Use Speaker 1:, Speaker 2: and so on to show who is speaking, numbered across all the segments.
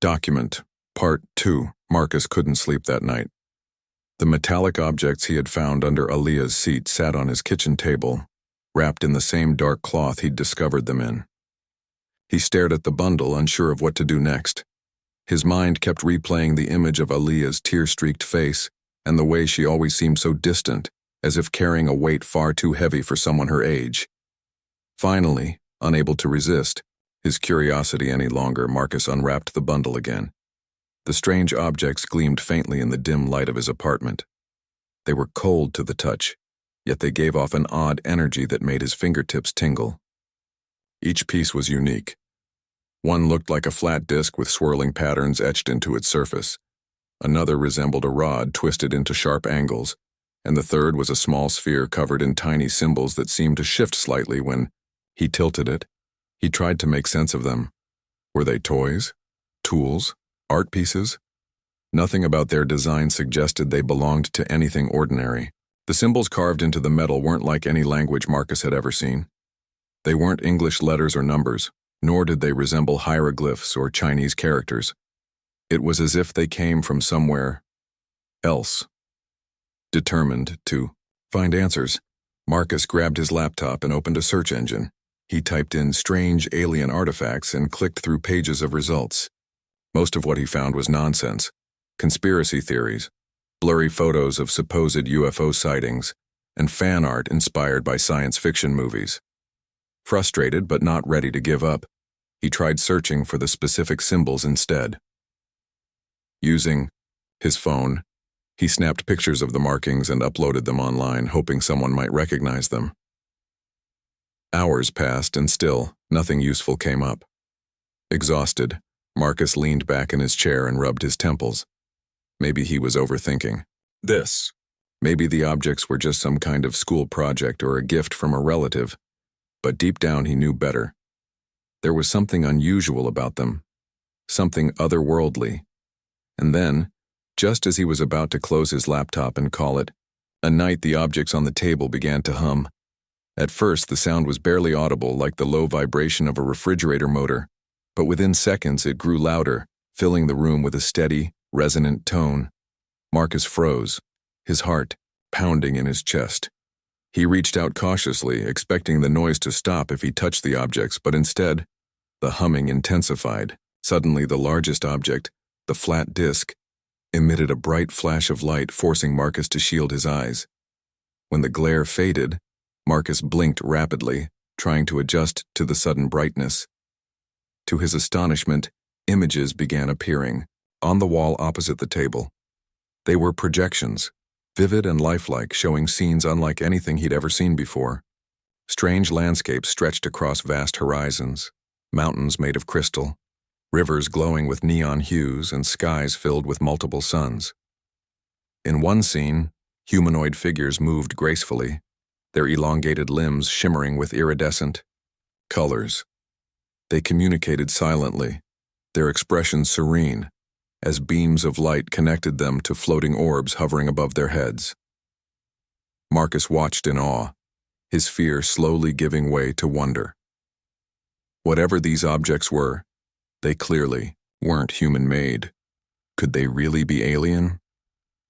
Speaker 1: Document. Part 2. Marcus couldn't sleep that night. The metallic objects he had found under Aaliyah's seat sat on his kitchen table, wrapped in the same dark cloth he'd discovered them in. He stared at the bundle, unsure of what to do next. His mind kept replaying the image of Aaliyah's tear-streaked face and the way she always seemed so distant, as if carrying a weight far too heavy for someone her age. Finally, unable to resist his curiosity any longer, Marcus unwrapped the bundle again. The strange objects gleamed faintly in the dim light of his apartment. They were cold to the touch, yet they gave off an odd energy that made his fingertips tingle. Each piece was unique. One looked like a flat disc with swirling patterns etched into its surface. Another resembled a rod twisted into sharp angles, and the third was a small sphere covered in tiny symbols that seemed to shift slightly when he tilted it. He tried to make sense of them. Were they toys? Tools? Art pieces? Nothing about their design suggested they belonged to anything ordinary. The symbols carved into the metal weren't like any language Marcus had ever seen. They weren't English letters or numbers, nor did they resemble hieroglyphs or Chinese characters. It was as if they came from somewhere else. Determined to find answers, Marcus grabbed his laptop and opened a search engine. He typed in strange alien artifacts and clicked through pages of results. Most of what he found was nonsense. Conspiracy theories, blurry photos of supposed UFO sightings, and fan art inspired by science fiction movies. Frustrated but not ready to give up, he tried searching for the specific symbols instead. Using his phone, he snapped pictures of the markings and uploaded them online, hoping someone might recognize them. Hours passed and still, nothing useful came up. Exhausted, Marcus leaned back in his chair and rubbed his temples. Maybe he was overthinking this. Maybe the objects were just some kind of school project or a gift from a relative. But deep down he knew better. There was something unusual about them, something otherworldly. And then, just as he was about to close his laptop and call it a night, the objects on the table began to hum. At first, the sound was barely audible, like the low vibration of a refrigerator motor, but within seconds it grew louder, filling the room with a steady, resonant tone. Marcus froze, his heart pounding in his chest. He reached out cautiously, expecting the noise to stop if he touched the objects, but instead, the humming intensified. Suddenly, the largest object, the flat disc, emitted a bright flash of light, forcing Marcus to shield his eyes. When the glare faded, Marcus blinked rapidly, trying to adjust to the sudden brightness. To his astonishment, images began appearing on the wall opposite the table. They were projections, vivid and lifelike, showing scenes unlike anything he'd ever seen before. Strange landscapes stretched across vast horizons, mountains made of crystal, rivers glowing with neon hues, and skies filled with multiple suns. In one scene, humanoid figures moved gracefully, their elongated limbs shimmering with iridescent colors. They communicated silently, their expressions serene, as beams of light connected them to floating orbs hovering above their heads. Marcus watched in awe, his fear slowly giving way to wonder. Whatever these objects were, they clearly weren't human-made. Could they really be alien?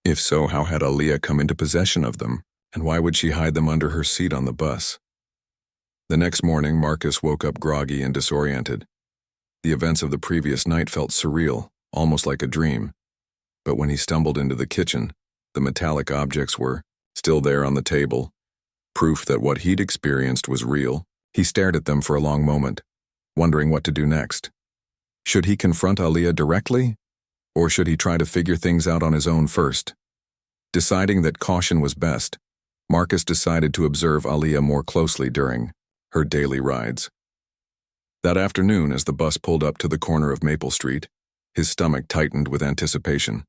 Speaker 1: If so, how had Aaliyah come into possession of them, and why would she hide them under her seat on the bus? The next morning, Marcus woke up groggy and disoriented. The events of the previous night felt surreal, almost like a dream. But when he stumbled into the kitchen, the metallic objects were still there on the table, proof that what he'd experienced was real. He stared at them for a long moment, wondering what to do next. Should he confront Aaliyah directly, or should he try to figure things out on his own first? Deciding that caution was best, Marcus decided to observe Aaliyah more closely during her daily rides. That afternoon, as the bus pulled up to the corner of Maple Street, his stomach tightened with anticipation.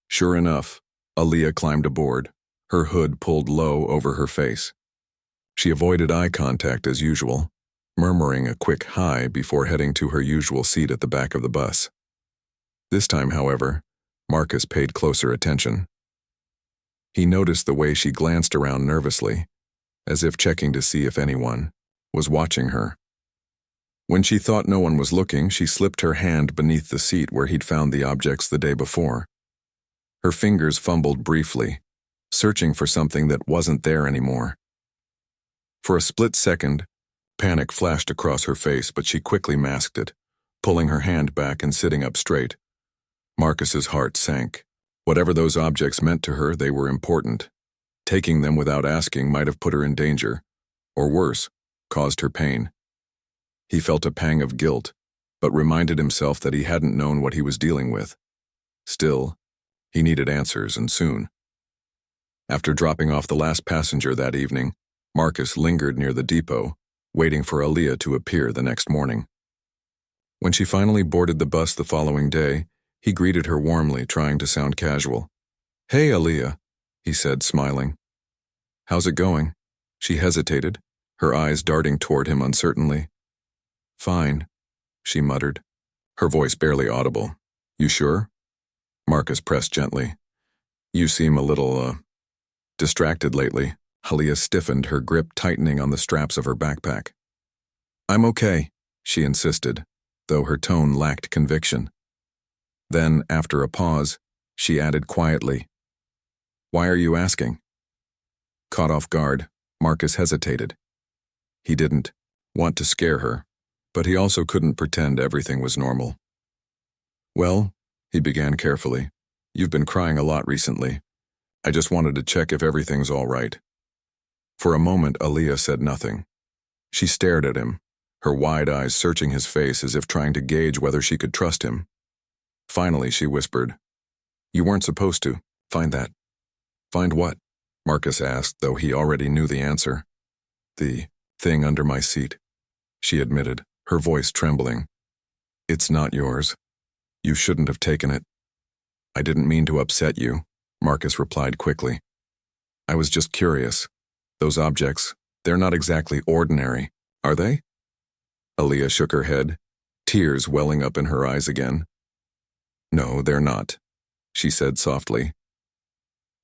Speaker 1: Sure enough, Aaliyah climbed aboard, her hood pulled low over her face. She avoided eye contact as usual, murmuring a quick hi before heading to her usual seat at the back of the bus. This time, however, Marcus paid closer attention. He noticed the way she glanced around nervously, as if checking to see if anyone was watching her. When she thought no one was looking, she slipped her hand beneath the seat where he'd found the objects the day before. Her fingers fumbled briefly, searching for something that wasn't there anymore. For a split second, panic flashed across her face, but she quickly masked it, pulling her hand back and sitting up straight. Marcus's heart sank. Whatever those objects meant to her, they were important. Taking them without asking might have put her in danger, or worse, caused her pain. He felt a pang of guilt, but reminded himself that he hadn't known what he was dealing with. Still, he needed answers, and soon. After dropping off the last passenger that evening, Marcus lingered near the depot, waiting for Aaliyah to appear the next morning. When she finally boarded the bus the following day, he greeted her warmly, trying to sound casual. "Hey, Aaliyah," he said, smiling. "How's it going?" She hesitated, her eyes darting toward him uncertainly. "Fine," she muttered, her voice barely audible. "You sure?" Marcus pressed gently. "You seem a little, distracted lately." Aaliyah stiffened, her grip tightening on the straps of her backpack. "I'm okay," she insisted, though her tone lacked conviction. Then, after a pause, she added quietly, "Why are you asking?" Caught off guard, Marcus hesitated. He didn't want to scare her, but he also couldn't pretend everything was normal. "Well," he began carefully, "you've been crying a lot recently. I just wanted to check if everything's all right." For a moment, Aaliyah said nothing. She stared at him, her wide eyes searching his face as if trying to gauge whether she could trust him. Finally, she whispered, "You weren't supposed to find that." "Find what?" Marcus asked, though he already knew the answer. "The thing under my seat," she admitted, her voice trembling. "It's not yours. You shouldn't have taken it." "I didn't mean to upset you," Marcus replied quickly. "I was just curious. Those objects, they're not exactly ordinary, are they?" Aaliyah shook her head, tears welling up in her eyes again. "No, they're not," she said softly.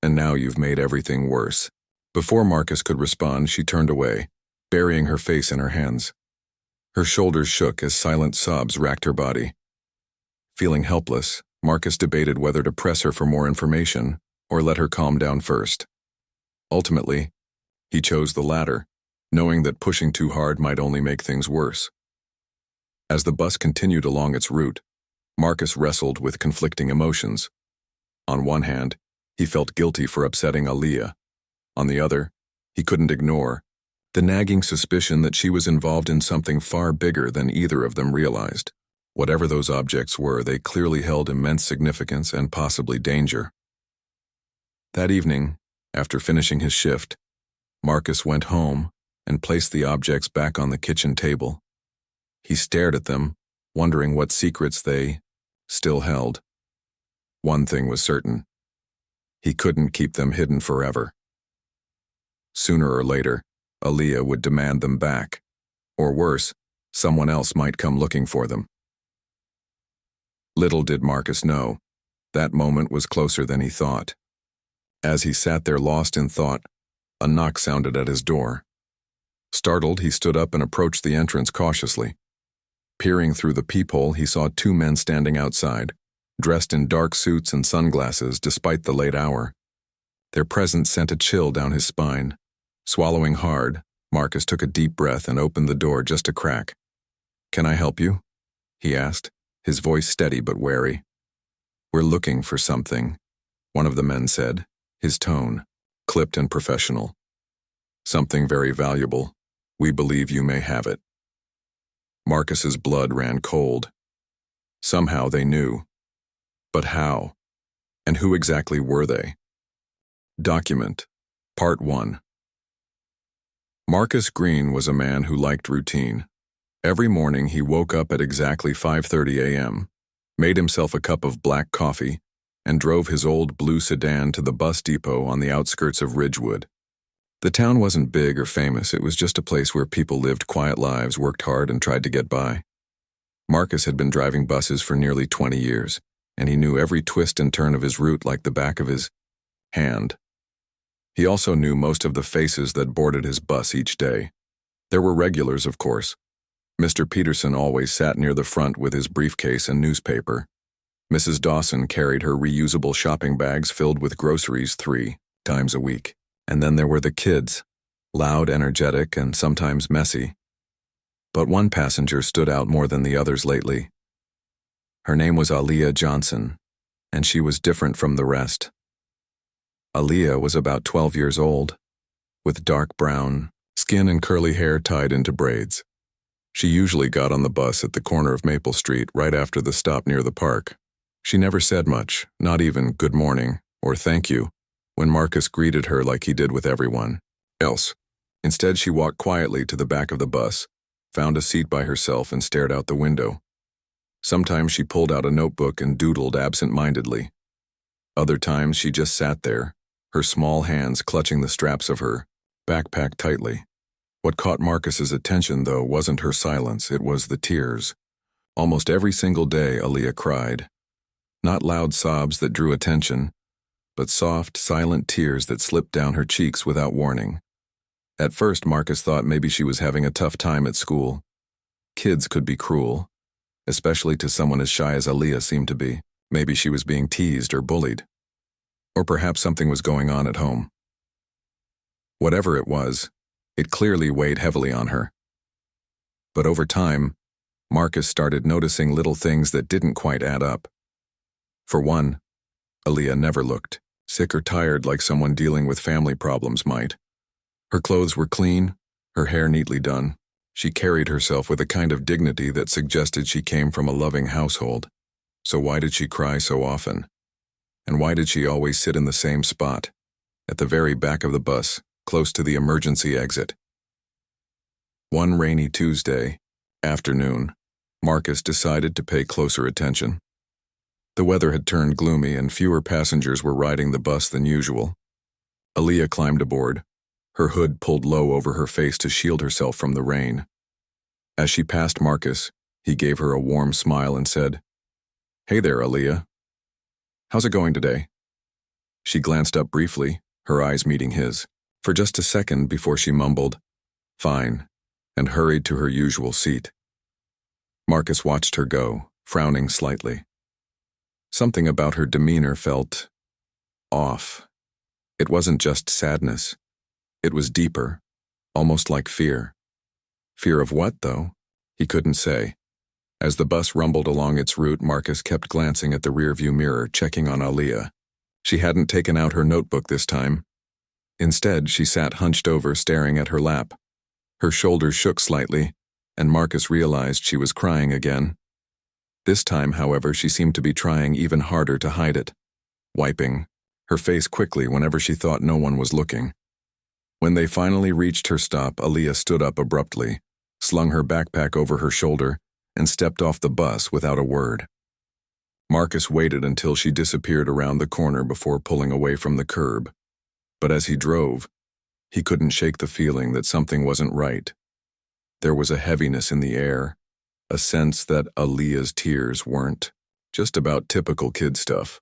Speaker 1: "And now you've made everything worse." Before Marcus could respond, she turned away, burying her face in her hands. Her shoulders shook as silent sobs racked her body. Feeling helpless, Marcus debated whether to press her for more information or let her calm down first. Ultimately, he chose the latter, knowing that pushing too hard might only make things worse. As the bus continued along its route, Marcus wrestled with conflicting emotions. On one hand, he felt guilty for upsetting Aaliyah. On the other, he couldn't ignore the nagging suspicion that she was involved in something far bigger than either of them realized. Whatever those objects were, they clearly held immense significance and possibly danger. That evening, after finishing his shift, Marcus went home and placed the objects back on the kitchen table. He stared at them, wondering what secrets they still held. One thing was certain. He couldn't keep them hidden forever. Sooner or later, Aaliyah would demand them back. Or worse, someone else might come looking for them. Little did Marcus know, that moment was closer than he thought. As he sat there lost in thought, a knock sounded at his door. Startled, he stood up and approached the entrance cautiously. Peering through the peephole, he saw two men standing outside, dressed in dark suits and sunglasses despite the late hour. Their presence sent a chill down his spine. Swallowing hard, Marcus took a deep breath and opened the door just a crack. "Can I help you?" he asked, his voice steady but wary. "We're looking for something," one of the men said, his tone clipped and professional. "Something very valuable. We believe you may have it." Marcus's blood ran cold. Somehow they knew. But how? And who exactly were they? Document. Part 1. Marcus Green was a man who liked routine. Every morning he woke up at exactly 5:30 a.m., made himself a cup of black coffee, and drove his old blue sedan to the bus depot on the outskirts of Ridgewood. The town wasn't big or famous, it was just a place where people lived quiet lives, worked hard, and tried to get by. Marcus had been driving buses for nearly 20 years, and he knew every twist and turn of his route like the back of his hand. He also knew most of the faces that boarded his bus each day. There were regulars, of course. Mr. Peterson always sat near the front with his briefcase and newspaper. Mrs. Dawson carried her reusable shopping bags filled with groceries 3 times a week. And then there were the kids, loud, energetic, and sometimes messy. But one passenger stood out more than the others lately. Her name was Aaliyah Johnson, and she was different from the rest. Aaliyah was about 12 years old, with dark brown skin and curly hair tied into braids. She usually got on the bus at the corner of Maple Street right after the stop near the park. She never said much, not even good morning or thank you, when Marcus greeted her like he did with everyone else. Instead, she walked quietly to the back of the bus, found a seat by herself, and stared out the window. Sometimes she pulled out a notebook and doodled absent-mindedly. Other times she just sat there, her small hands clutching the straps of her backpack tightly. What caught Marcus's attention, though, wasn't her silence, it was the tears. Almost every single day, Aaliyah cried. Not loud sobs that drew attention, but soft, silent tears that slipped down her cheeks without warning. At first, Marcus thought maybe she was having a tough time at school. Kids could be cruel, especially to someone as shy as Aaliyah seemed to be. Maybe she was being teased or bullied. Or perhaps something was going on at home. Whatever it was, it clearly weighed heavily on her. But over time, Marcus started noticing little things that didn't quite add up. For one, Aaliyah never looked sick or tired like someone dealing with family problems might. Her clothes were clean, her hair neatly done. She carried herself with a kind of dignity that suggested she came from a loving household. So why did she cry so often? And why did she always sit in the same spot, at the very back of the bus, close to the emergency exit? One rainy Tuesday afternoon, Marcus decided to pay closer attention. The weather had turned gloomy and fewer passengers were riding the bus than usual. Aaliyah climbed aboard, her hood pulled low over her face to shield herself from the rain. As she passed Marcus, he gave her a warm smile and said, "Hey there, Aaliyah. How's it going today?" She glanced up briefly, her eyes meeting his, for just a second before she mumbled, "Fine," and hurried to her usual seat. Marcus watched her go, frowning slightly. Something about her demeanor felt off. It wasn't just sadness. It was deeper, almost like fear. Fear of what, though? He couldn't say. As the bus rumbled along its route, Marcus kept glancing at the rearview mirror, checking on Aaliyah. She hadn't taken out her notebook this time. Instead, she sat hunched over, staring at her lap. Her shoulders shook slightly, and Marcus realized she was crying again. This time, however, she seemed to be trying even harder to hide it, wiping her face quickly whenever she thought no one was looking. When they finally reached her stop, Aaliyah stood up abruptly, slung her backpack over her shoulder, and stepped off the bus without a word. Marcus waited until she disappeared around the corner before pulling away from the curb. But as he drove, he couldn't shake the feeling that something wasn't right. There was a heaviness in the air, a sense that Aaliyah's tears weren't just about typical kid stuff.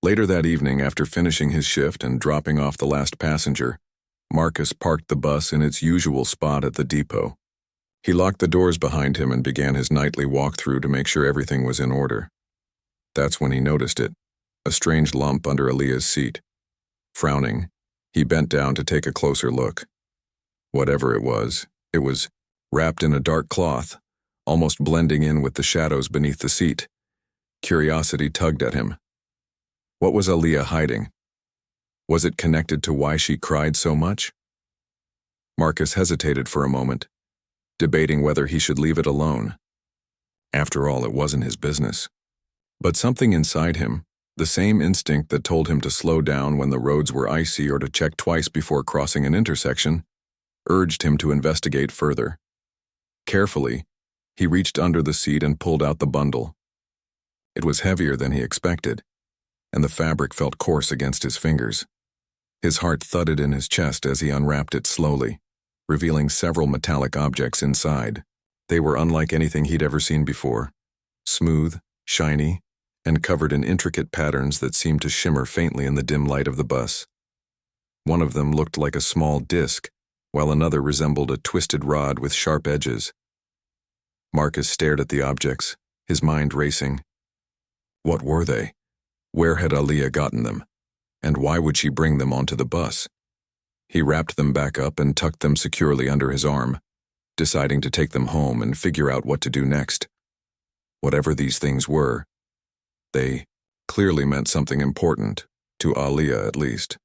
Speaker 1: Later that evening, after finishing his shift and dropping off the last passenger, Marcus parked the bus in its usual spot at the depot. He locked the doors behind him and began his nightly walkthrough to make sure everything was in order. That's when he noticed it, a strange lump under Aaliyah's seat. Frowning, he bent down to take a closer look. Whatever it was wrapped in a dark cloth, almost blending in with the shadows beneath the seat. Curiosity tugged at him. What was Aaliyah hiding? Was it connected to why she cried so much? Marcus hesitated for a moment, debating whether he should leave it alone. After all, it wasn't his business. But something inside him, the same instinct that told him to slow down when the roads were icy or to check twice before crossing an intersection, urged him to investigate further. Carefully, he reached under the seat and pulled out the bundle. It was heavier than he expected, and the fabric felt coarse against his fingers. His heart thudded in his chest as he unwrapped it slowly, revealing several metallic objects inside. They were unlike anything he'd ever seen before, smooth, shiny, and covered in intricate patterns that seemed to shimmer faintly in the dim light of the bus. One of them looked like a small disc, while another resembled a twisted rod with sharp edges. Marcus stared at the objects, his mind racing. What were they? Where had Aaliyah gotten them? And why would she bring them onto the bus? He wrapped them back up and tucked them securely under his arm, deciding to take them home and figure out what to do next. Whatever these things were, they clearly meant something important, to Aaliyah at least.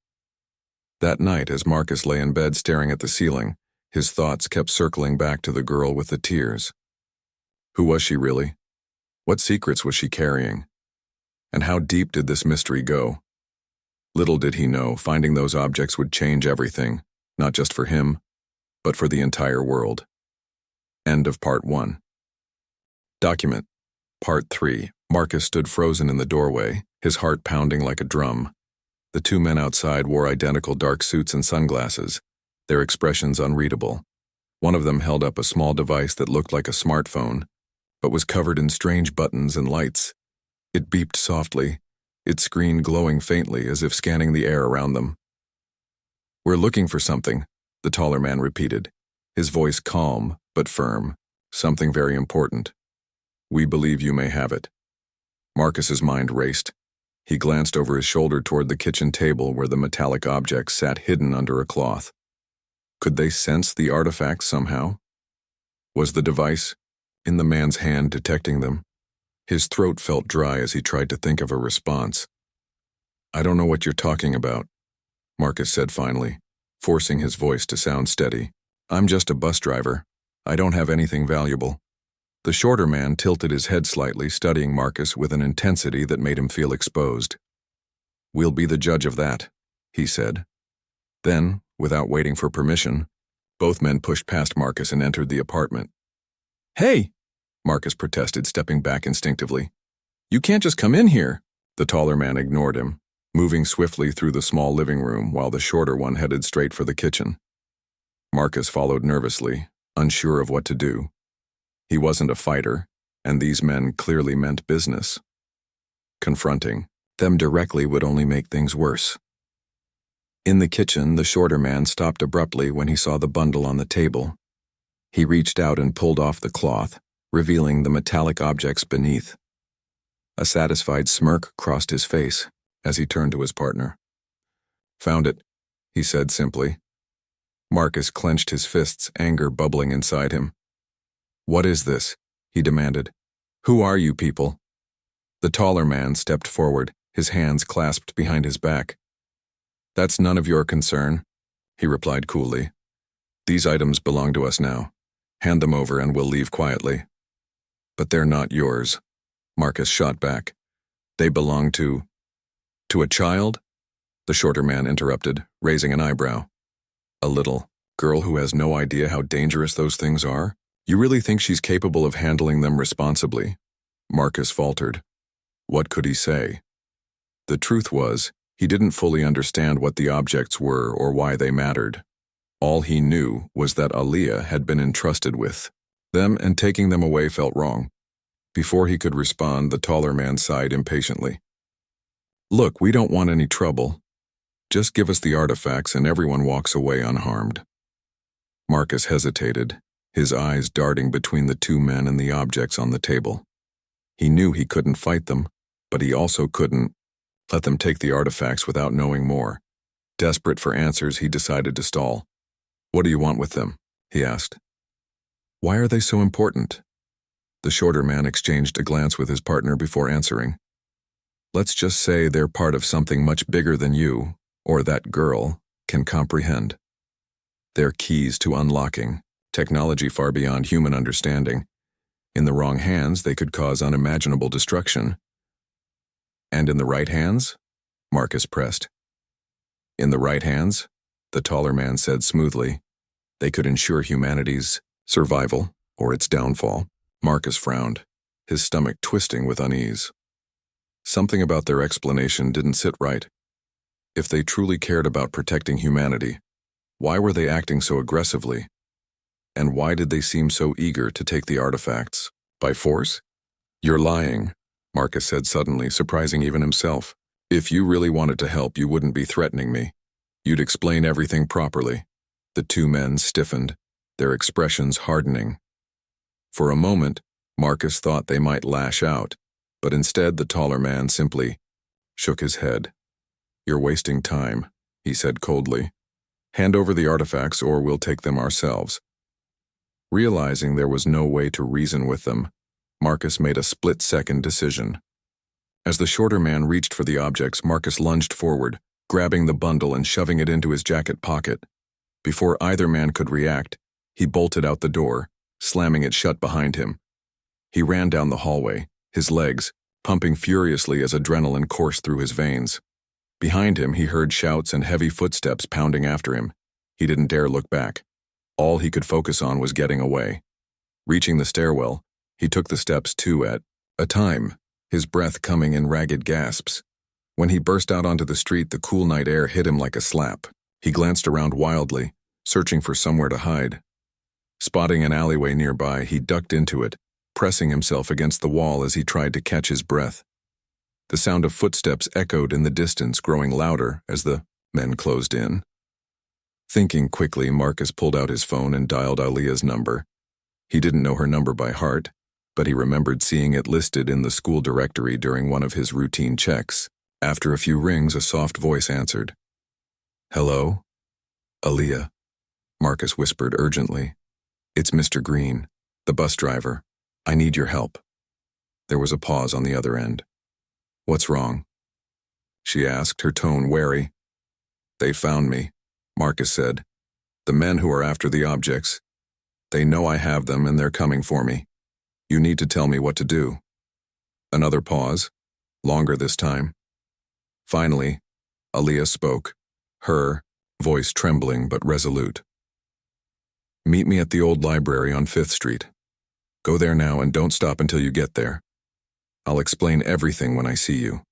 Speaker 1: That night, as Marcus lay in bed staring at the ceiling, his thoughts kept circling back to the girl with the tears. Who was she really? What secrets was she carrying? And how deep did this mystery go? Little did he know finding those objects would change everything, not just for him, but for the entire world. End of Part 1. Document. Part 3. Marcus stood frozen in the doorway, his heart pounding like a drum. The two men outside wore identical dark suits and sunglasses, their expressions unreadable. One of them held up a small device that looked like a smartphone, but was covered in strange buttons and lights. It beeped softly, its screen glowing faintly as if scanning the air around them. "We're looking for something," the taller man repeated, his voice calm but firm. "Something very important. We believe you may have it." Marcus's mind raced. He glanced over his shoulder toward the kitchen table where the metallic objects sat hidden under a cloth. Could they sense the artifacts somehow? Was the device in the man's hand detecting them? His throat felt dry as he tried to think of a response. "I don't know what you're talking about," Marcus said finally, forcing his voice to sound steady. "I'm just a bus driver. I don't have anything valuable." The shorter man tilted his head slightly, studying Marcus with an intensity that made him feel exposed. "We'll be the judge of that," he said. Then, without waiting for permission, both men pushed past Marcus and entered the apartment. "Hey!" Marcus protested, stepping back instinctively. "You can't just come in here." The taller man ignored him, moving swiftly through the small living room while the shorter one headed straight for the kitchen. Marcus followed nervously, unsure of what to do. He wasn't a fighter, and these men clearly meant business. Confronting them directly would only make things worse. In the kitchen, the shorter man stopped abruptly when he saw the bundle on the table. He reached out and pulled off the cloth, revealing the metallic objects beneath. A satisfied smirk crossed his face as he turned to his partner. "Found it," he said simply. Marcus clenched his fists, anger bubbling inside him. "What is this?" he demanded. "Who are you people?" The taller man stepped forward, his hands clasped behind his back. "That's none of your concern," he replied coolly. "These items belong to us now. Hand them over and we'll leave quietly." "But they're not yours," Marcus shot back. "They belong to a child?" The shorter man interrupted, raising an eyebrow. "A little girl who has no idea how dangerous those things are? You really think she's capable of handling them responsibly?" Marcus faltered. What could he say? The truth was, he didn't fully understand what the objects were or why they mattered. All he knew was that Aaliyah had been entrusted with them, and taking them away felt wrong. Before he could respond, the taller man sighed impatiently. "Look, we don't want any trouble. Just give us the artifacts and everyone walks away unharmed." Marcus hesitated, his eyes darting between the two men and the objects on the table. He knew he couldn't fight them, but he also couldn't let them take the artifacts without knowing more. Desperate for answers, he decided to stall. "What do you want with them?" he asked. "Why are they so important?" The shorter man exchanged a glance with his partner before answering. "Let's just say they're part of something much bigger than you, or that girl, can comprehend. They're keys to unlocking technology far beyond human understanding. In the wrong hands, they could cause unimaginable destruction." "And in the right hands?" Marcus pressed. "In the right hands," the taller man said smoothly, "they could ensure humanity's survival or its downfall." Marcus frowned, his stomach twisting with unease. Something about their explanation didn't sit right. If they truly cared about protecting humanity, why were they acting so aggressively? And why did they seem so eager to take the artifacts? By force? "You're lying," Marcus said suddenly, surprising even himself. "If you really wanted to help, you wouldn't be threatening me. You'd explain everything properly." The two men stiffened, their expressions hardening. For a moment, Marcus thought they might lash out, but instead the taller man simply shook his head. "You're wasting time," he said coldly. "Hand over the artifacts or we'll take them ourselves." Realizing there was no way to reason with them, Marcus made a split-second decision. As the shorter man reached for the objects, Marcus lunged forward, grabbing the bundle and shoving it into his jacket pocket. Before either man could react, he bolted out the door, slamming it shut behind him. He ran down the hallway, his legs pumping furiously as adrenaline coursed through his veins. Behind him, he heard shouts and heavy footsteps pounding after him. He didn't dare look back. All he could focus on was getting away. Reaching the stairwell, he took the steps two at a time, his breath coming in ragged gasps. When he burst out onto the street, the cool night air hit him like a slap. He glanced around wildly, searching for somewhere to hide. Spotting an alleyway nearby, he ducked into it, pressing himself against the wall as he tried to catch his breath. The sound of footsteps echoed in the distance, growing louder as the men closed in. Thinking quickly, Marcus pulled out his phone and dialed Aaliyah's number. He didn't know her number by heart, but he remembered seeing it listed in the school directory during one of his routine checks. After a few rings, a soft voice answered. "Hello? Aaliyah," Marcus whispered urgently. "It's Mr. Green, the bus driver. I need your help." There was a pause on the other end. "What's wrong?" she asked, her tone wary. "They found me," Marcus said. "The men who are after the objects. They know I have them and they're coming for me. You need to tell me what to do." Another pause, longer this time. Finally, Aaliyah spoke, her voice trembling but resolute. "Meet me at the old library on 5th Street. Go there now and don't stop until you get there. I'll explain everything when I see you."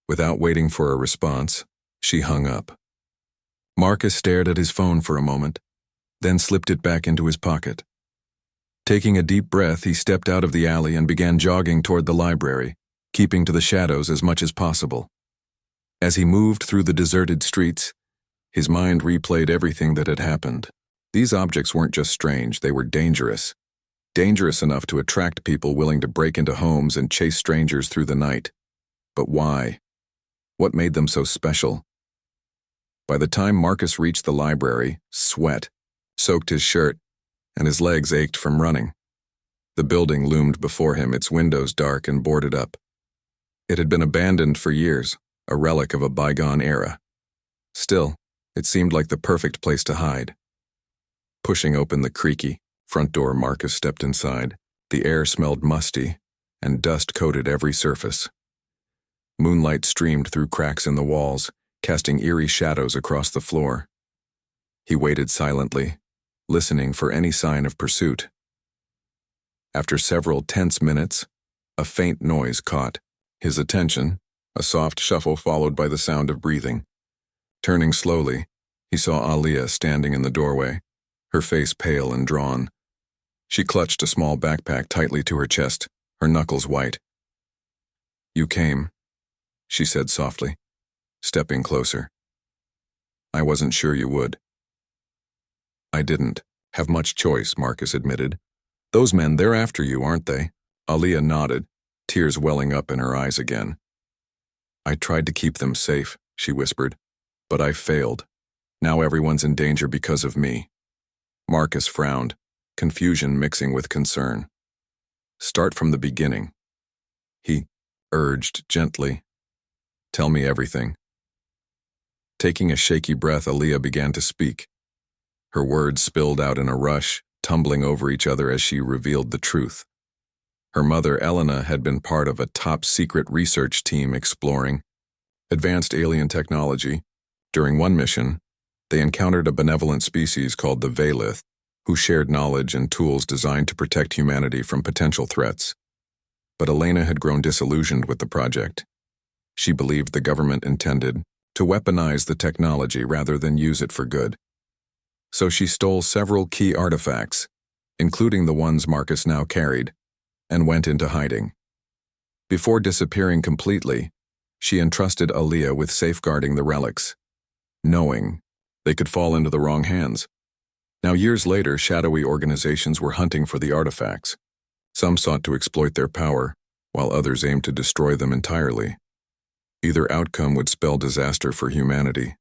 Speaker 1: Without waiting for a response, she hung up. Marcus stared at his phone for a moment, then slipped it back into his pocket. Taking a deep breath, he stepped out of the alley and began jogging toward the library, keeping to the shadows as much as possible. As he moved through the deserted streets, his mind replayed everything that had happened. These objects weren't just strange, they were dangerous. Dangerous enough to attract people willing to break into homes and chase strangers through the night. But why? What made them so special? By the time Marcus reached the library, sweat soaked his shirt, and his legs ached from running. The building loomed before him, its windows dark and boarded up. It had been abandoned for years, a relic of a bygone era. Still, it seemed like the perfect place to hide. Pushing open the creaky front door, Marcus stepped inside. The air smelled musty, and dust coated every surface. Moonlight streamed through cracks in the walls, casting eerie shadows across the floor. He waited silently, listening for any sign of pursuit. After several tense minutes, a faint noise caught his attention, a soft shuffle followed by the sound of breathing. Turning slowly, he saw Aaliyah standing in the doorway, her face pale and drawn. She clutched a small backpack tightly to her chest, her knuckles white. "You came," she said softly, stepping closer. "I wasn't sure you would." "I didn't have much choice," Marcus admitted. "Those men, they're after you, aren't they?" Aaliyah nodded, tears welling up in her eyes again. "I tried to keep them safe," she whispered, "but I failed. Now everyone's in danger because of me." Marcus frowned, confusion mixing with concern. "Start from the beginning," he urged gently. "Tell me everything." Taking a shaky breath, Aaliyah began to speak. Her words spilled out in a rush, tumbling over each other as she revealed the truth. Her mother, Elena, had been part of a top-secret research team exploring advanced alien technology. During one mission, they encountered a benevolent species called the Veilith, who shared knowledge and tools designed to protect humanity from potential threats. But Elena had grown disillusioned with the project. She believed the government intended to weaponize the technology rather than use it for good. So she stole several key artifacts, including the ones Marcus now carried, and went into hiding. Before disappearing completely, she entrusted Aaliyah with safeguarding the relics, knowing they could fall into the wrong hands. Now, years later, shadowy organizations were hunting for the artifacts. Some sought to exploit their power, while others aimed to destroy them entirely. Either outcome would spell disaster for humanity.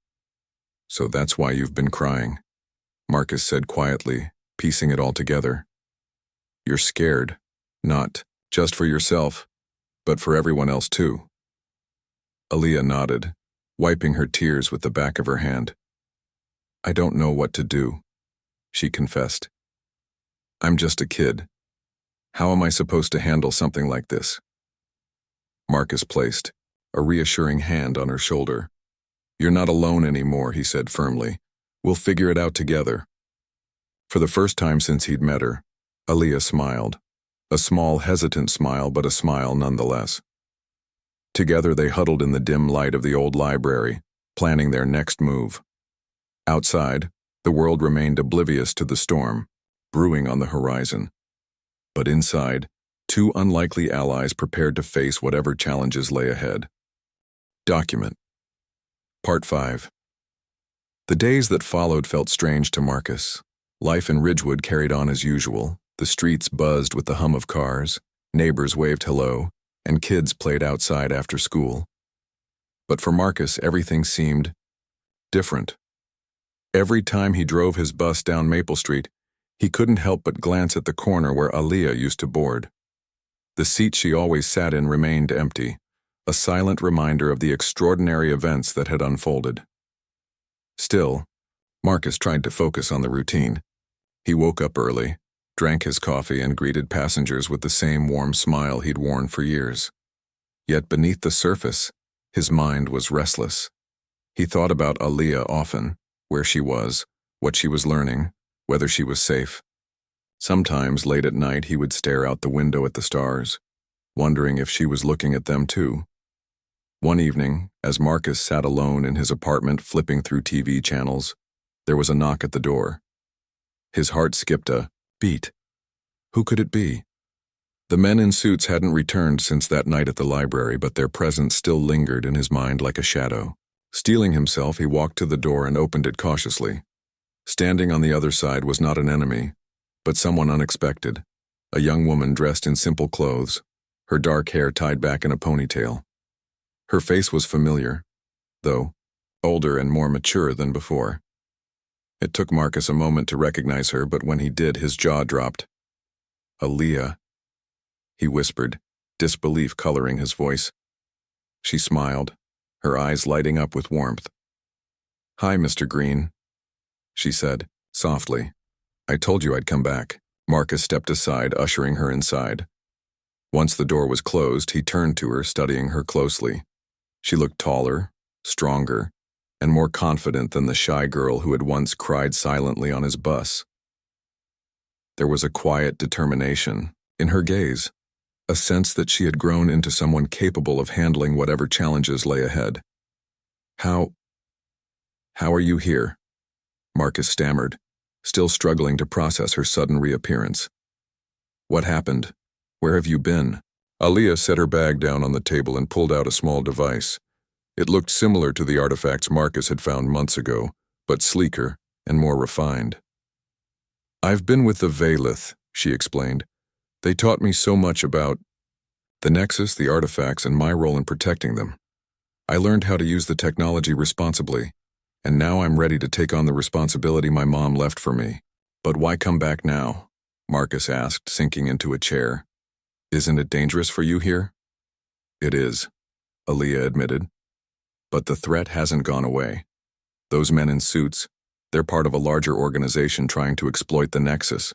Speaker 1: So that's why you've been crying, Marcus said quietly, piecing it all together. You're scared, not just for yourself, but for everyone else too. Aaliyah nodded, wiping her tears with the back of her hand. I don't know what to do, she confessed. I'm just a kid. How am I supposed to handle something like this? Marcus placed a reassuring hand on her shoulder. You're not alone anymore, he said firmly. We'll figure it out together. For the first time since he'd met her, Aaliyah smiled. A small, hesitant smile, but a smile nonetheless. Together they huddled in the dim light of the old library, planning their next move. Outside, the world remained oblivious to the storm, brewing on the horizon. But inside, two unlikely allies prepared to face whatever challenges lay ahead. Document. Part 5. The days that followed felt strange to Marcus. Life in Ridgewood carried on as usual. The streets buzzed with the hum of cars, neighbors waved hello, and kids played outside after school. But for Marcus, everything seemed different. Every time he drove his bus down Maple Street, he couldn't help but glance at the corner where Aaliyah used to board. The seat she always sat in remained empty, a silent reminder of the extraordinary events that had unfolded. Still, Marcus tried to focus on the routine. He woke up early, drank his coffee, and greeted passengers with the same warm smile he'd worn for years. Yet beneath the surface, his mind was restless. He thought about Aaliyah often, where she was, what she was learning, whether she was safe. Sometimes, late at night, he would stare out the window at the stars, wondering if she was looking at them too. One evening, as Marcus sat alone in his apartment flipping through TV channels, there was a knock at the door. His heart skipped a beat. Who could it be? The men in suits hadn't returned since that night at the library, but their presence still lingered in his mind like a shadow. Steeling himself, he walked to the door and opened it cautiously. Standing on the other side was not an enemy, but someone unexpected, a young woman dressed in simple clothes, her dark hair tied back in a ponytail. Her face was familiar, though older and more mature than before. It took Marcus a moment to recognize her, but when he did, his jaw dropped. Aaliyah, he whispered, disbelief coloring his voice. She smiled, her eyes lighting up with warmth. Hi, Mr. Green, she said, softly. I told you I'd come back. Marcus stepped aside, ushering her inside. Once the door was closed, he turned to her, studying her closely. She looked taller, stronger, and more confident than the shy girl who had once cried silently on his bus. There was a quiet determination in her gaze, a sense that she had grown into someone capable of handling whatever challenges lay ahead. How are you here? Marcus stammered, still struggling to process her sudden reappearance. What happened? Where have you been? Aaliyah set her bag down on the table and pulled out a small device. It looked similar to the artifacts Marcus had found months ago, but sleeker and more refined. I've been with the Veilith, she explained. They taught me so much about the Nexus, the artifacts, and my role in protecting them. I learned how to use the technology responsibly, and now I'm ready to take on the responsibility my mom left for me. But why come back now? Marcus asked, sinking into a chair. Isn't it dangerous for you here? It is, Aaliyah admitted. But the threat hasn't gone away. Those men in suits, they're part of a larger organization trying to exploit the Nexus.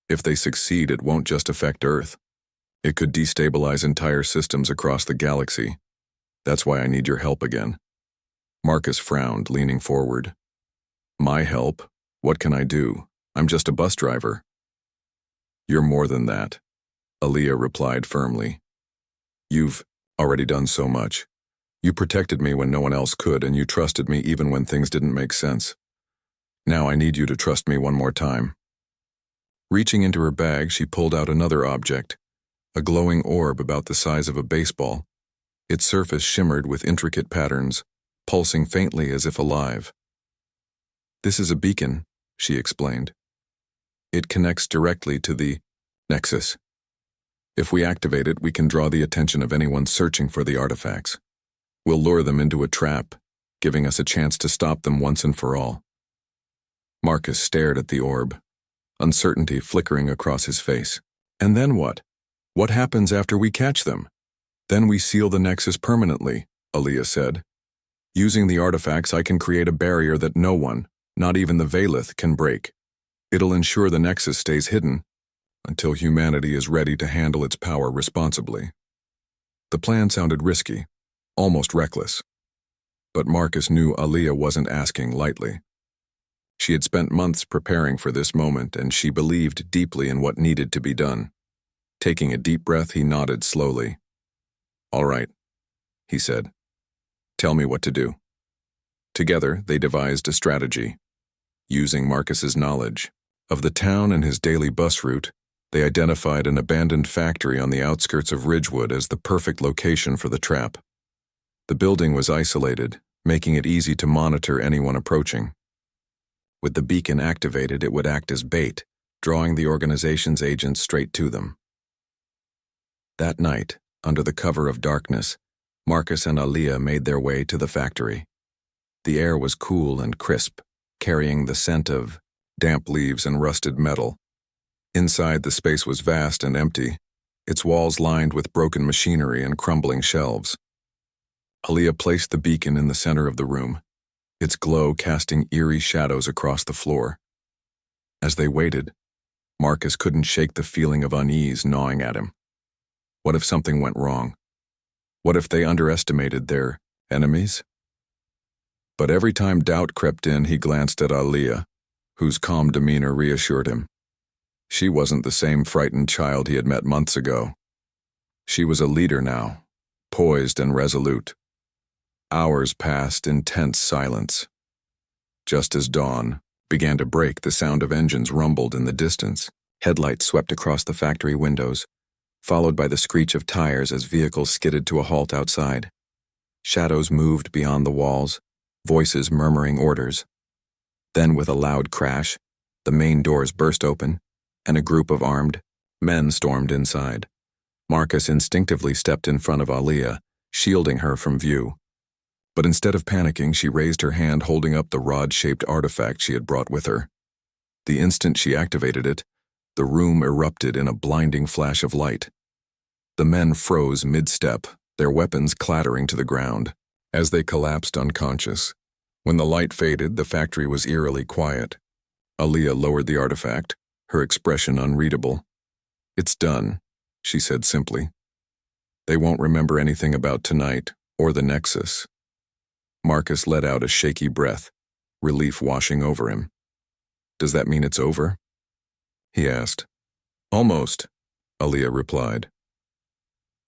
Speaker 1: If they succeed, it won't just affect Earth. It could destabilize entire systems across the galaxy. That's why I need your help again. Marcus frowned, leaning forward. My help? What can I do? I'm just a bus driver. You're more than that, Aaliyah replied firmly. You've already done so much. You protected me when no one else could, and you trusted me even when things didn't make sense. Now I need you to trust me one more time. Reaching into her bag, she pulled out another object, a glowing orb about the size of a baseball. Its surface shimmered with intricate patterns, pulsing faintly as if alive. This is a beacon, she explained. It connects directly to the Nexus. If we activate it, we can draw the attention of anyone searching for the artifacts. We'll lure them into a trap, giving us a chance to stop them once and for all. Marcus stared at the orb, uncertainty flickering across his face. And then what? What happens after we catch them? Then we seal the Nexus permanently, Aaliyah said. Using the artifacts, I can create a barrier that no one, not even the Vaylith, can break. It'll ensure the Nexus stays hidden until humanity is ready to handle its power responsibly. The plan sounded risky, almost reckless. But Marcus knew Aaliyah wasn't asking lightly. She had spent months preparing for this moment, and she believed deeply in what needed to be done. Taking a deep breath, he nodded slowly. "All right," he said. "Tell me what to do." Together, they devised a strategy. Using Marcus's knowledge of the town and his daily bus route, they identified an abandoned factory on the outskirts of Ridgewood as the perfect location for the trap. The building was isolated, making it easy to monitor anyone approaching. With the beacon activated, it would act as bait, drawing the organization's agents straight to them. That night, under the cover of darkness, Marcus and Aaliyah made their way to the factory. The air was cool and crisp, carrying the scent of damp leaves and rusted metal. Inside, the space was vast and empty, its walls lined with broken machinery and crumbling shelves. Aaliyah placed the beacon in the center of the room, its glow casting eerie shadows across the floor. As they waited, Marcus couldn't shake the feeling of unease gnawing at him. What if something went wrong? What if they underestimated their enemies? But every time doubt crept in, he glanced at Aaliyah, whose calm demeanor reassured him. She wasn't the same frightened child he had met months ago. She was a leader now, poised and resolute. Hours passed in tense silence. Just as dawn began to break, the sound of engines rumbled in the distance. Headlights swept across the factory windows, followed by the screech of tires as vehicles skidded to a halt outside. Shadows moved beyond the walls, voices murmuring orders. Then, with a loud crash, the main doors burst open, and a group of armed men stormed inside. Marcus instinctively stepped in front of Aaliyah, shielding her from view. But instead of panicking, she raised her hand holding up the rod-shaped artifact she had brought with her. The instant she activated it, the room erupted in a blinding flash of light. The men froze mid-step, their weapons clattering to the ground, as they collapsed unconscious. When the light faded, the factory was eerily quiet. Aaliyah lowered the artifact, her expression unreadable. "It's done," she said simply. "They won't remember anything about tonight or the Nexus." Marcus let out a shaky breath, relief washing over him. "Does that mean it's over?" he asked. "Almost," Aaliyah replied.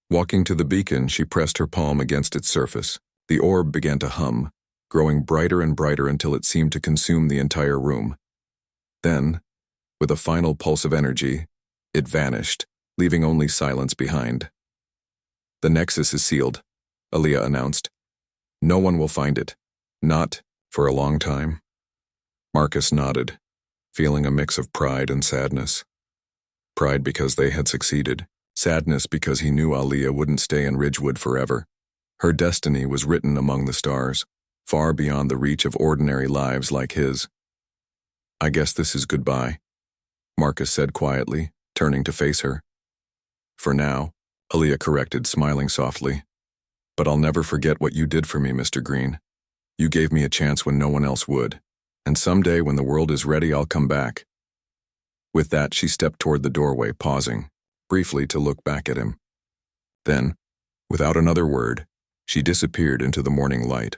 Speaker 1: Walking to the beacon, she pressed her palm against its surface. The orb began to hum, growing brighter and brighter until it seemed to consume the entire room. Then, with a final pulse of energy, it vanished, leaving only silence behind. "The Nexus is sealed," Aaliyah announced. "No one will find it. Not for a long time." Marcus nodded, feeling a mix of pride and sadness. Pride because they had succeeded, sadness because he knew Aaliyah wouldn't stay in Ridgewood forever. Her destiny was written among the stars, far beyond the reach of ordinary lives like his. "I guess this is goodbye," Marcus said quietly, turning to face her. "For now," Aaliyah corrected, smiling softly. "But I'll never forget what you did for me, Mr. Green. You gave me a chance when no one else would, and someday when the world is ready, I'll come back." With that, she stepped toward the doorway, pausing, briefly to look back at him. Then, without another word, she disappeared into the morning light.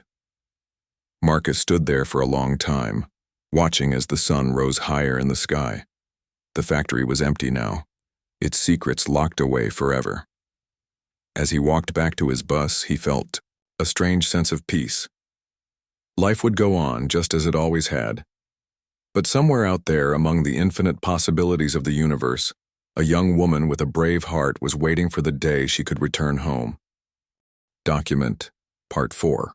Speaker 1: Marcus stood there for a long time, watching as the sun rose higher in the sky. The factory was empty now, its secrets locked away forever. As he walked back to his bus, he felt a strange sense of peace. Life would go on just as it always had. But somewhere out there, among the infinite possibilities of the universe, a young woman with a brave heart was waiting for the day she could return home. Document Part 4.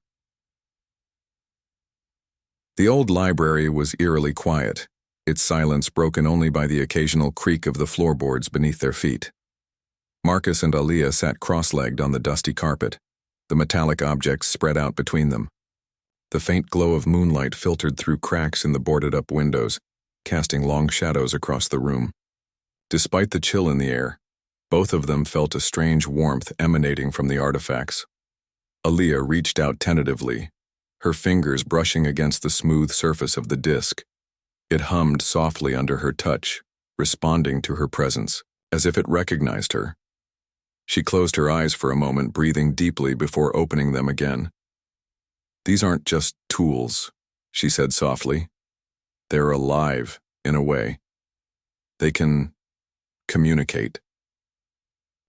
Speaker 1: The old library was eerily quiet, its silence broken only by the occasional creak of the floorboards beneath their feet. Marcus and Aaliyah sat cross-legged on the dusty carpet, the metallic objects spread out between them. The faint glow of moonlight filtered through cracks in the boarded-up windows, casting long shadows across the room. Despite the chill in the air, both of them felt a strange warmth emanating from the artifacts. Aaliyah reached out tentatively, her fingers brushing against the smooth surface of the disc. It hummed softly under her touch, responding to her presence, as if it recognized her. She closed her eyes for a moment, breathing deeply before opening them again. "These aren't just tools," she said softly. "They're alive, in a way. They can communicate."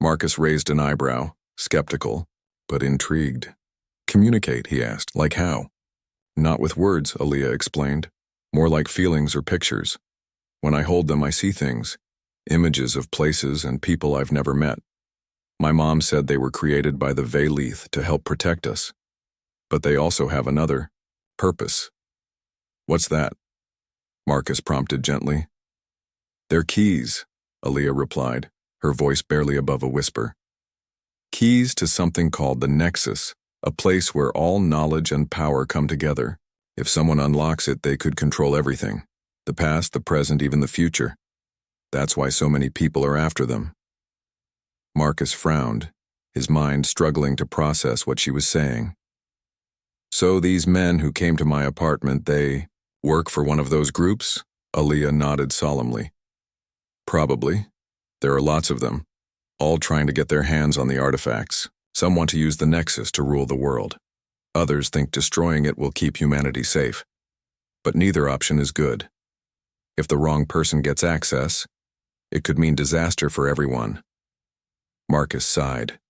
Speaker 1: Marcus raised an eyebrow, skeptical, but intrigued. "Communicate?" he asked. "Like how?" "Not with words," Aaliyah explained. "More like feelings or pictures. When I hold them, I see things, images of places and people I've never met. My mom said they were created by the Vaylith to help protect us. But they also have another purpose." "What's that?" Marcus prompted gently. "They're keys," Aaliyah replied, her voice barely above a whisper. "Keys to something called the Nexus, a place where all knowledge and power come together. If someone unlocks it, they could control everything. The past, the present, even the future. That's why so many people are after them." Marcus frowned, his mind struggling to process what she was saying. "So these men who came to my apartment, they work for one of those groups?" Aaliyah nodded solemnly. "Probably. There are lots of them, all trying to get their hands on the artifacts. Some want to use the Nexus to rule the world. Others think destroying it will keep humanity safe. But neither option is good. If the wrong person gets access, it could mean disaster for everyone." Marcus sighed,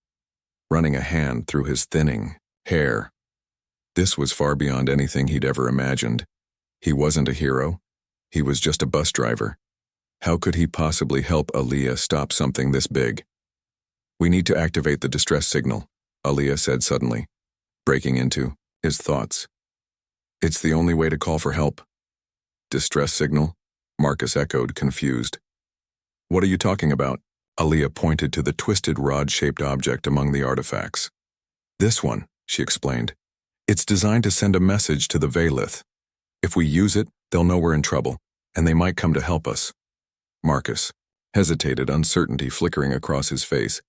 Speaker 1: running a hand through his thinning hair. This was far beyond anything he'd ever imagined. He wasn't a hero. He was just a bus driver. How could he possibly help Aaliyah stop something this big? "We need to activate the distress signal," Aaliyah said suddenly, breaking into his thoughts. "It's the only way to call for help." "Distress signal?" Marcus echoed, confused. "What are you talking about?" Aaliyah pointed to the twisted rod-shaped object among the artifacts. "This one," she explained. "It's designed to send a message to the Vaylith. If we use it, they'll know we're in trouble, and they might come to help us." Marcus hesitated, uncertainty flickering across his face.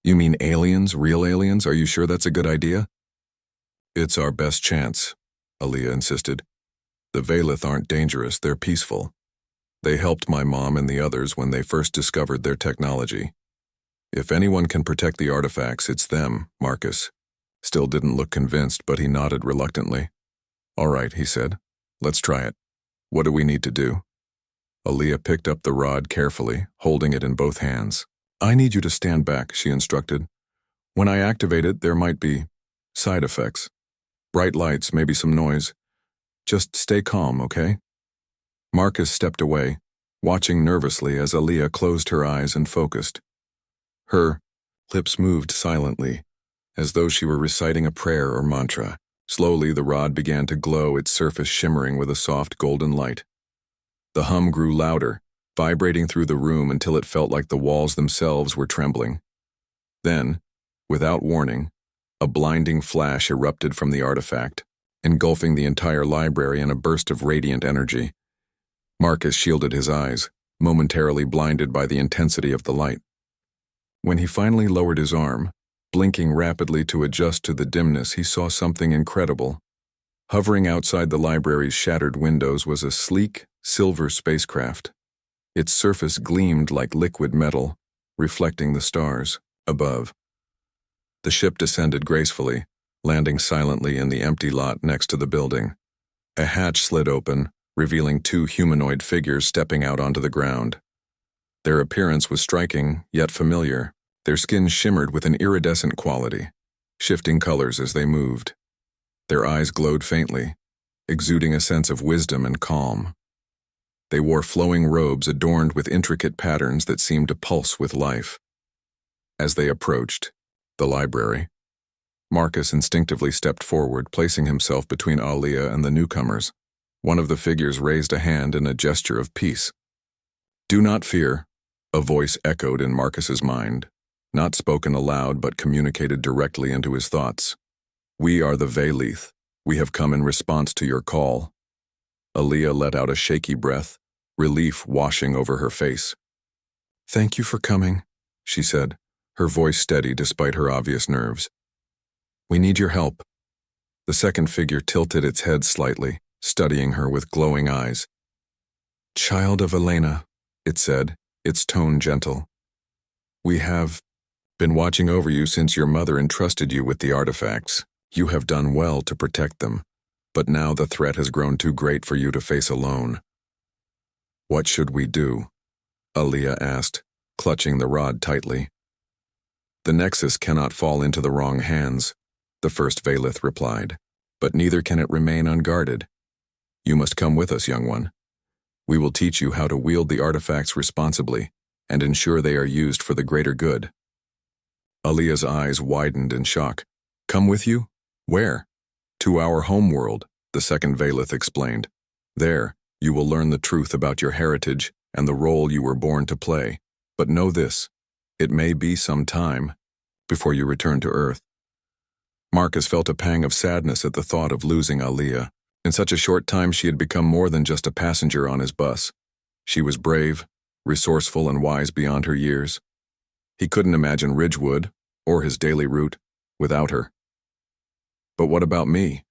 Speaker 1: "You mean aliens, real aliens? Are you sure that's a good idea?" "It's our best chance," Aaliyah insisted. "The Vaylith aren't dangerous, they're peaceful. They helped my mom and the others when they first discovered their technology. If anyone can protect the artifacts, it's them." Marcus still didn't look convinced, but he nodded reluctantly. "All right," he said. "Let's try it. What do we need to do?" Aaliyah picked up the rod carefully, holding it in both hands. "I need you to stand back," she instructed. "When I activate it, there might be side effects. Bright lights, maybe some noise. Just stay calm, okay?" Marcus stepped away, watching nervously as Aaliyah closed her eyes and focused. Her lips moved silently, as though she were reciting a prayer or mantra. Slowly, the rod began to glow, its surface shimmering with a soft golden light. The hum grew louder, vibrating through the room until it felt like the walls themselves were trembling. Then, without warning, a blinding flash erupted from the artifact, engulfing the entire library in a burst of radiant energy. Marcus shielded his eyes, momentarily blinded by the intensity of the light. When he finally lowered his arm, blinking rapidly to adjust to the dimness, he saw something incredible. Hovering outside the library's shattered windows was a sleek, silver spacecraft. Its surface gleamed like liquid metal, reflecting the stars above. The ship descended gracefully, landing silently in the empty lot next to the building. A hatch slid open, revealing two humanoid figures stepping out onto the ground. Their appearance was striking, yet familiar. Their skin shimmered with an iridescent quality, shifting colors as they moved. Their eyes glowed faintly, exuding a sense of wisdom and calm. They wore flowing robes adorned with intricate patterns that seemed to pulse with life. As they approached the library, Marcus instinctively stepped forward, placing himself between Aaliyah and the newcomers. One of the figures raised a hand in a gesture of peace. "Do not fear," a voice echoed in Marcus's mind, not spoken aloud but communicated directly into his thoughts. "We are the Vaylith. We have come in response to your call." Aaliyah let out a shaky breath, relief washing over her face. "Thank you for coming," she said, her voice steady despite her obvious nerves. "We need your help." The second figure tilted its head slightly, studying her with glowing eyes. "Child of Elena," it said, its tone gentle. "We have been watching over you since your mother entrusted you with the artifacts. You have done well to protect them, but now the threat has grown too great for you to face alone." "What should we do?" Aaliyah asked, clutching the rod tightly. "The Nexus cannot fall into the wrong hands," the first Vaylith replied, "but neither can it remain unguarded. You must come with us, young one. We will teach you how to wield the artifacts responsibly and ensure they are used for the greater good." Aaliyah's eyes widened in shock. "Come with you? Where?" "To our homeworld," the second Vaylith explained. "There, you will learn the truth about your heritage and the role you were born to play. But know this, it may be some time before you return to Earth." Marcus felt a pang of sadness at the thought of losing Aaliyah. In such a short time she had become more than just a passenger on his bus. She was brave, resourceful, and wise beyond her years. He couldn't imagine Ridgewood, or his daily route, without her. "But what about me?"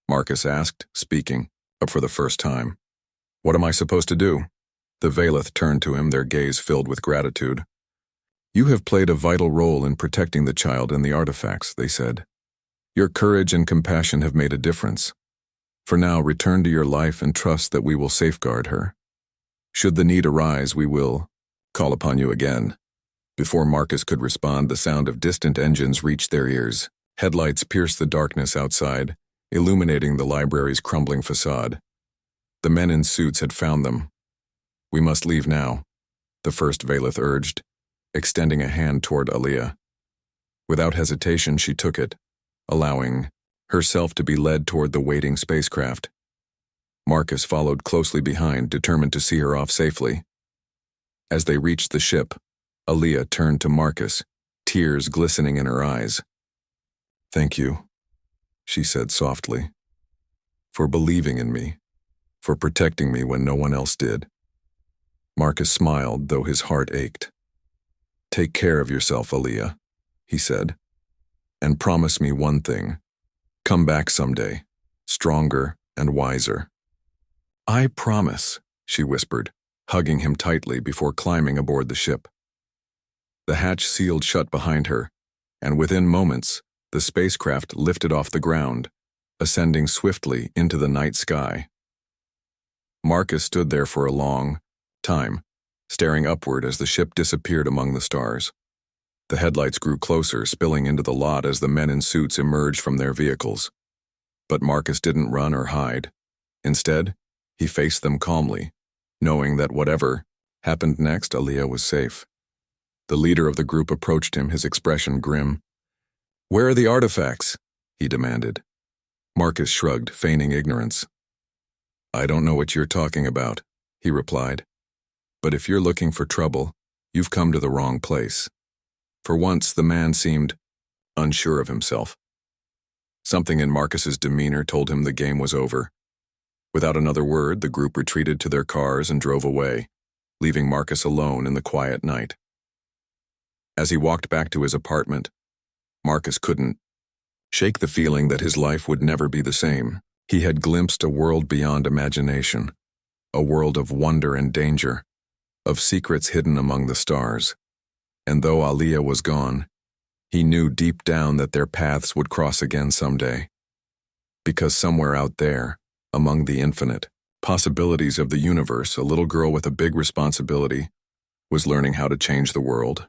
Speaker 1: Marcus asked, speaking, up for the first time. "What am I supposed to do?" The Vaylith turned to him, their gaze filled with gratitude. "You have played a vital role in protecting the child and the artifacts," they said. "Your courage and compassion have made a difference. For now, return to your life and trust that we will safeguard her. Should the need arise, we will call upon you again." Before Marcus could respond, the sound of distant engines reached their ears. Headlights pierced the darkness outside, illuminating the library's crumbling facade. The men in suits had found them. "We must leave now," the first Vaylith urged, extending a hand toward Aaliyah. Without hesitation, she took it, allowing herself to be led toward the waiting spacecraft. Marcus followed closely behind, determined to see her off safely. As they reached the ship, Aaliyah turned to Marcus, tears glistening in her eyes. "Thank you," she said softly, "for believing in me, for protecting me when no one else did." Marcus smiled, though his heart ached. "Take care of yourself, Aaliyah," he said, "and promise me one thing. Come back someday, stronger and wiser." "I promise," she whispered, hugging him tightly before climbing aboard the ship. The hatch sealed shut behind her, and within moments, the spacecraft lifted off the ground, ascending swiftly into the night sky. Marcus stood there for a long time, staring upward as the ship disappeared among the stars. The headlights grew closer, spilling into the lot as the men in suits emerged from their vehicles. But Marcus didn't run or hide. Instead, he faced them calmly, knowing that whatever happened next, Aaliyah was safe. The leader of the group approached him, his expression grim. "Where are the artifacts?" he demanded. Marcus shrugged, feigning ignorance. "I don't know what you're talking about," he replied. "But if you're looking for trouble, you've come to the wrong place." For once, the man seemed unsure of himself. Something in Marcus's demeanor told him the game was over. Without another word, the group retreated to their cars and drove away, leaving Marcus alone in the quiet night. As he walked back to his apartment, Marcus couldn't shake the feeling that his life would never be the same. He had glimpsed a world beyond imagination, a world of wonder and danger, of secrets hidden among the stars. And though Aaliyah was gone, he knew deep down that their paths would cross again someday. Because somewhere out there, among the infinite possibilities of the universe, a little girl with a big responsibility was learning how to change the world.